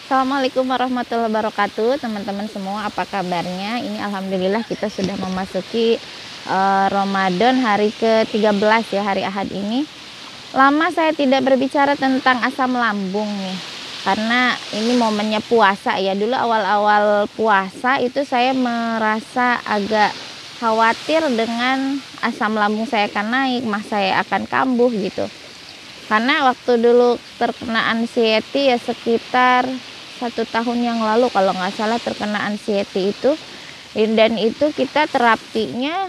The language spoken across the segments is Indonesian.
Assalamualaikum warahmatullahi wabarakatuh, teman-teman semua, apa kabarnya? Ini alhamdulillah kita sudah memasuki Ramadan hari ke-13 ya, hari Ahad ini. Lama saya tidak berbicara tentang asam lambung nih, karena ini momennya puasa ya. Dulu awal-awal puasa itu saya merasa agak khawatir dengan asam lambung saya akan naik, mah saya akan kambuh gitu. Karena waktu dulu terkena anxiety ya sekitar 1 tahun yang lalu kalau nggak salah terkena anxiety itu, dan itu kita terapinya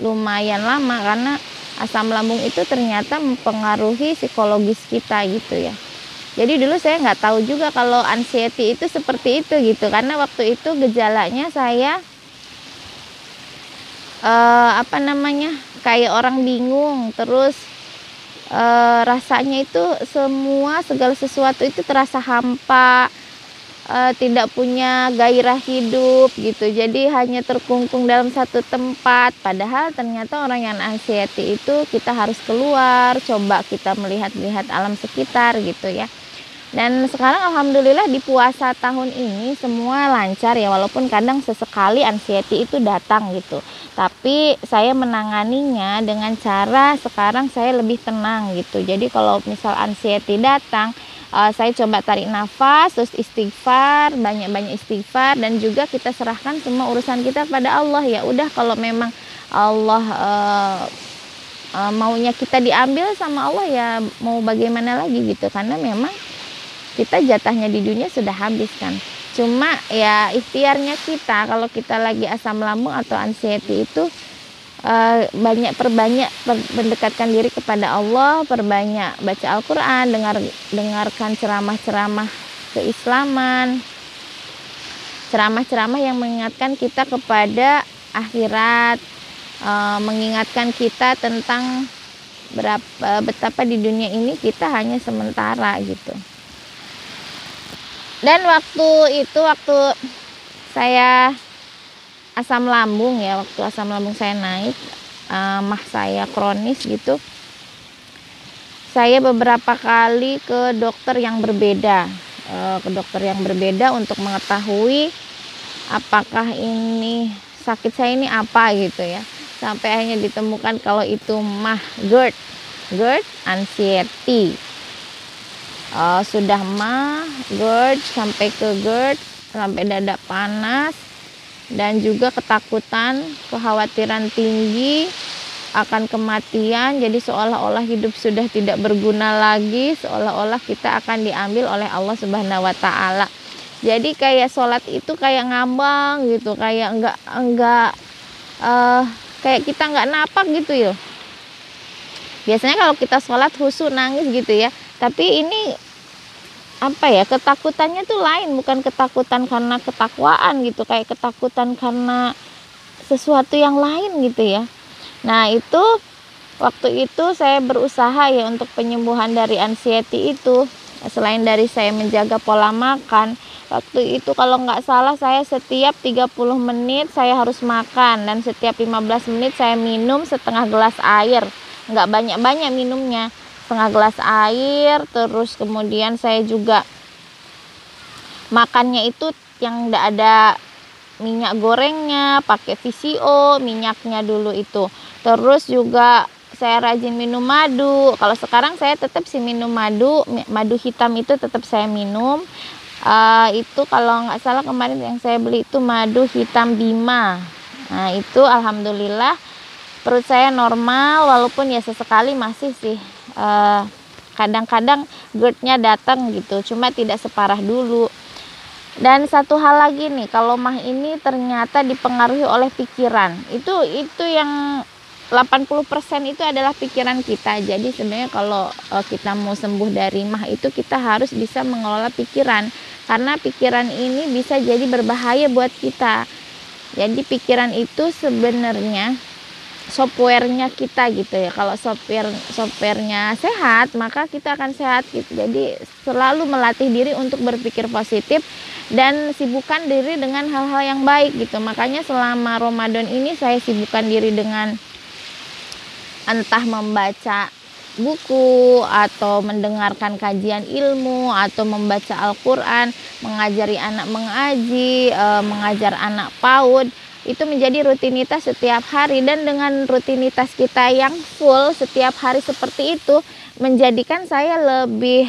lumayan lama karena asam lambung itu ternyata mempengaruhi psikologis kita gitu ya. Jadi dulu saya nggak tahu juga kalau anxiety itu seperti itu gitu, karena waktu itu gejalanya saya kayak orang bingung, terus rasanya itu segala sesuatu itu terasa hampa, tidak punya gairah hidup gitu, jadi hanya terkungkung dalam satu tempat. Padahal ternyata orang yang anxiety itu kita harus keluar, coba kita melihat-lihat alam sekitar gitu ya. Dan sekarang alhamdulillah di puasa tahun ini semua lancar ya, walaupun kadang sesekali anxiety itu datang gitu. Tapi saya menanganinya dengan cara sekarang saya lebih tenang gitu. Jadi kalau misal anxiety datang, saya coba tarik nafas, terus istighfar, banyak-banyak istighfar, dan juga kita serahkan semua urusan kita pada Allah. Ya udah, kalau memang Allah maunya kita diambil sama Allah, ya mau bagaimana lagi gitu, karena memang kita jatahnya di dunia sudah habis kan. Cuma ya ikhtiarnya kita, kalau kita lagi asam lambung atau anxiety itu perbanyak mendekatkan diri kepada Allah, perbanyak baca Al-Quran, dengarkan ceramah-ceramah keislaman, ceramah-ceramah yang mengingatkan kita kepada akhirat, mengingatkan kita tentang betapa di dunia ini kita hanya sementara gitu. Dan waktu saya asam lambung ya, waktu asam lambung saya naik, mah saya kronis gitu, saya beberapa kali ke dokter yang berbeda, untuk mengetahui apakah ini sakit saya ini apa gitu ya. Sampai akhirnya ditemukan kalau itu mah GERD anxiety. Sudah mah, GERD, sampai ke GERD, sampai dada panas, dan juga ketakutan, kekhawatiran tinggi akan kematian. Jadi seolah-olah hidup sudah tidak berguna lagi, seolah-olah kita akan diambil oleh Allah Subhanahu wa Ta'ala. Jadi kayak sholat itu kayak ngambang gitu, kayak enggak kayak kita nggak napak gitu ya. Biasanya kalau kita sholat khusyuk nangis gitu ya, tapi ini ketakutannya tuh lain, bukan ketakutan karena ketakwaan gitu, kayak ketakutan karena sesuatu yang lain gitu ya. Nah itu waktu itu saya berusaha ya untuk penyembuhan dari anxiety itu. Selain dari saya menjaga pola makan, waktu itu kalau nggak salah saya setiap 30 menit saya harus makan, dan setiap 15 menit saya minum setengah gelas air. Nggak banyak-banyak minumnya, setengah gelas air. Terus kemudian saya juga makannya itu yang nggak ada minyak gorengnya, pakai VCO minyaknya dulu itu. Terus juga saya rajin minum madu. Kalau sekarang saya tetap sih minum madu hitam itu tetap saya minum. Itu kalau nggak salah kemarin yang saya beli itu madu hitam Bima. Nah itu alhamdulillah perut saya normal, walaupun ya sesekali masih sih kadang-kadang GERD-nya datang gitu, cuma tidak separah dulu. Dan satu hal lagi nih, kalau mah ini ternyata dipengaruhi oleh pikiran. Itu yang 80% itu adalah pikiran kita. Jadi sebenarnya kalau kita mau sembuh dari mah itu, kita harus bisa mengelola pikiran, karena pikiran ini bisa jadi berbahaya buat kita. Jadi pikiran itu sebenarnya softwarenya kita gitu ya. Kalau softwarenya sehat, maka kita akan sehat gitu. Jadi selalu melatih diri untuk berpikir positif dan sibukkan diri dengan hal-hal yang baik gitu. Makanya selama Ramadan ini saya sibukkan diri dengan entah membaca buku atau mendengarkan kajian ilmu atau membaca Al-Quran, mengajari anak mengaji, mengajar anak PAUD, itu menjadi rutinitas setiap hari. Dan dengan rutinitas kita yang full setiap hari seperti itu menjadikan saya lebih,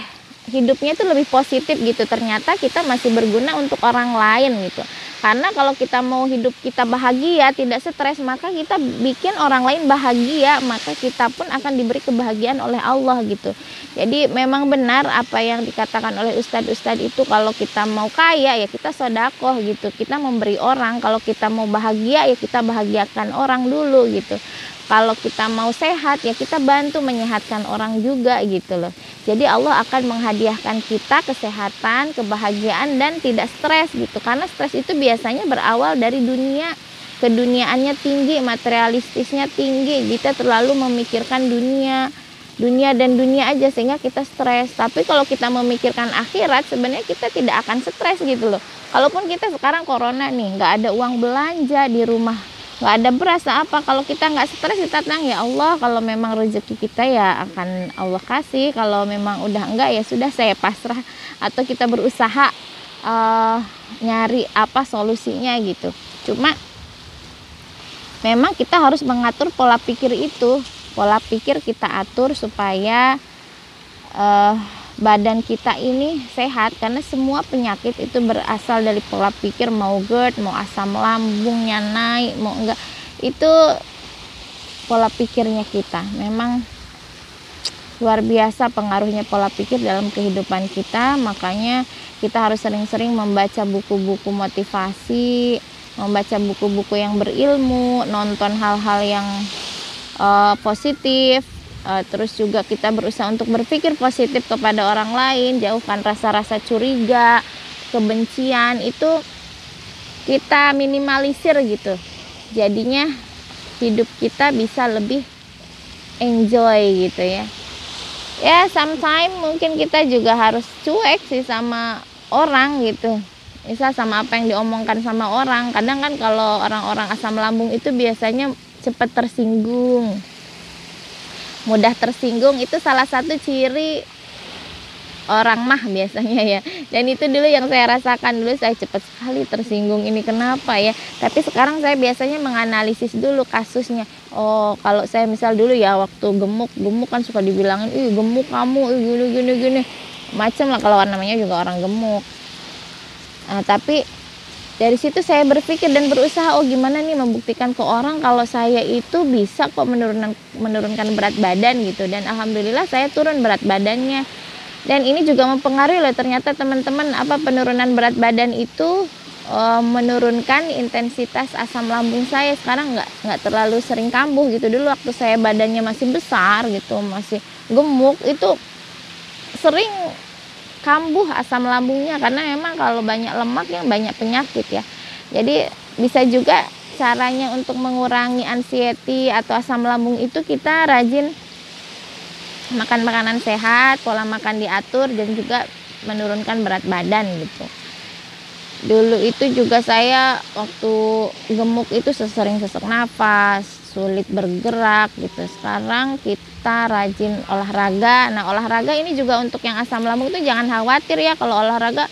hidupnya itu lebih positif gitu. Ternyata kita masih berguna untuk orang lain gitu. Karena kalau kita mau hidup kita bahagia, tidak stres, maka kita bikin orang lain bahagia, maka kita pun akan diberi kebahagiaan oleh Allah gitu. Jadi memang benar apa yang dikatakan oleh ustadz-ustadz itu, kalau kita mau kaya ya kita sedekah gitu, kita memberi orang. Kalau kita mau bahagia ya kita bahagiakan orang dulu gitu. Kalau kita mau sehat ya kita bantu menyehatkan orang juga gitu loh. Jadi Allah akan menghadiahkan kita kesehatan, kebahagiaan, dan tidak stres gitu. Karena stres itu biasanya berawal dari dunia, keduniaannya tinggi, materialistisnya tinggi. Kita terlalu memikirkan dunia dan dunia aja sehingga kita stres. Tapi kalau kita memikirkan akhirat, sebenarnya kita tidak akan stres gitu loh. Kalaupun kita sekarang corona nih, nggak ada uang belanja di rumah, nggak ada beras apa, kalau kita nggak stres, kita tenang, ya Allah, kalau memang rezeki kita ya akan Allah kasih, kalau memang udah enggak ya sudah, saya pasrah, atau kita berusaha nyari apa solusinya gitu. Cuma memang kita harus mengatur pola pikir itu, pola pikir kita atur supaya badan kita ini sehat. Karena semua penyakit itu berasal dari pola pikir, mau GERD, mau asam lambungnya naik, mau enggak, itu pola pikirnya kita. Memang luar biasa pengaruhnya pola pikir dalam kehidupan kita. Makanya kita harus sering-sering membaca buku-buku motivasi, membaca buku-buku yang berilmu, nonton hal-hal yang positif. Terus juga kita berusaha untuk berpikir positif kepada orang lain, jauhkan rasa-rasa curiga, kebencian, itu kita minimalisir gitu. Jadinya hidup kita bisa lebih enjoy gitu ya. Ya sometimes mungkin kita juga harus cuek sih sama orang gitu. Misal sama apa yang diomongkan sama orang. Kadang kan kalau orang-orang asam lambung itu biasanya cepat tersinggung, mudah tersinggung. Itu salah satu ciri orang mah biasanya ya. Dan itu dulu yang saya rasakan, dulu saya cepat sekali tersinggung, ini kenapa ya. Tapi sekarang saya biasanya menganalisis dulu kasusnya. Oh, kalau saya misal dulu ya waktu gemuk kan suka dibilangin, ih gemuk kamu, ih gini macam lah, kalau namanya juga orang gemuk. Nah, tapi dari situ saya berpikir dan berusaha, oh gimana nih membuktikan ke orang kalau saya itu bisa kok menurunkan berat badan gitu. Dan alhamdulillah saya turun berat badannya. Dan ini juga mempengaruhi loh, ternyata teman-teman, penurunan berat badan itu menurunkan intensitas asam lambung saya. Sekarang nggak terlalu sering kambuh gitu. Dulu waktu saya badannya masih besar gitu, masih gemuk, itu sering kambuh asam lambungnya, karena memang kalau banyak lemak yang banyak penyakit ya. Jadi bisa juga caranya untuk mengurangi anxiety atau asam lambung itu kita rajin makan makanan sehat, pola makan diatur, dan juga menurunkan berat badan gitu. Dulu itu juga saya waktu gemuk itu sering sesak nafas, sulit bergerak gitu. Sekarang kita rajin olahraga. Nah, olahraga ini juga untuk yang asam lambung itu jangan khawatir ya kalau olahraga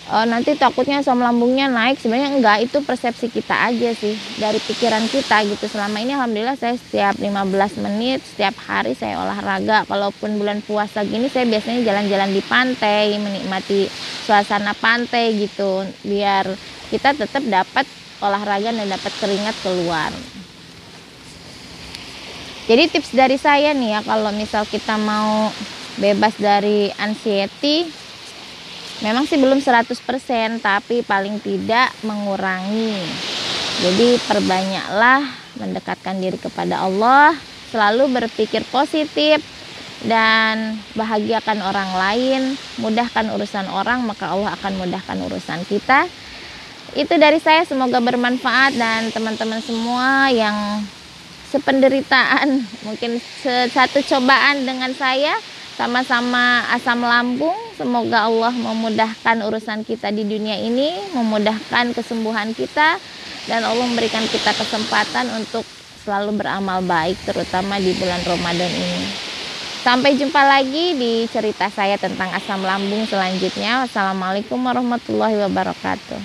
nanti takutnya asam lambungnya naik. Sebenarnya enggak, itu persepsi kita aja sih, dari pikiran kita gitu. Selama ini alhamdulillah saya setiap 15 menit setiap hari saya olahraga. Kalaupun bulan puasa gini saya biasanya jalan-jalan di pantai, menikmati suasana pantai gitu, biar kita tetap dapat olahraga dan dapat keringat keluar. Jadi tips dari saya nih ya, kalau misal kita mau bebas dari anxiety, memang sih belum 100%, tapi paling tidak mengurangi. Jadi perbanyaklah mendekatkan diri kepada Allah, selalu berpikir positif, dan bahagiakan orang lain, mudahkan urusan orang, maka Allah akan mudahkan urusan kita. Itu dari saya, semoga bermanfaat, dan teman-teman semua yang sependeritaan, mungkin satu cobaan dengan saya, sama-sama asam lambung, semoga Allah memudahkan urusan kita di dunia ini, memudahkan kesembuhan kita, dan Allah memberikan kita kesempatan untuk selalu beramal baik, terutama di bulan Ramadan ini. Sampai jumpa lagi di cerita saya tentang asam lambung selanjutnya. Wassalamualaikum warahmatullahi wabarakatuh.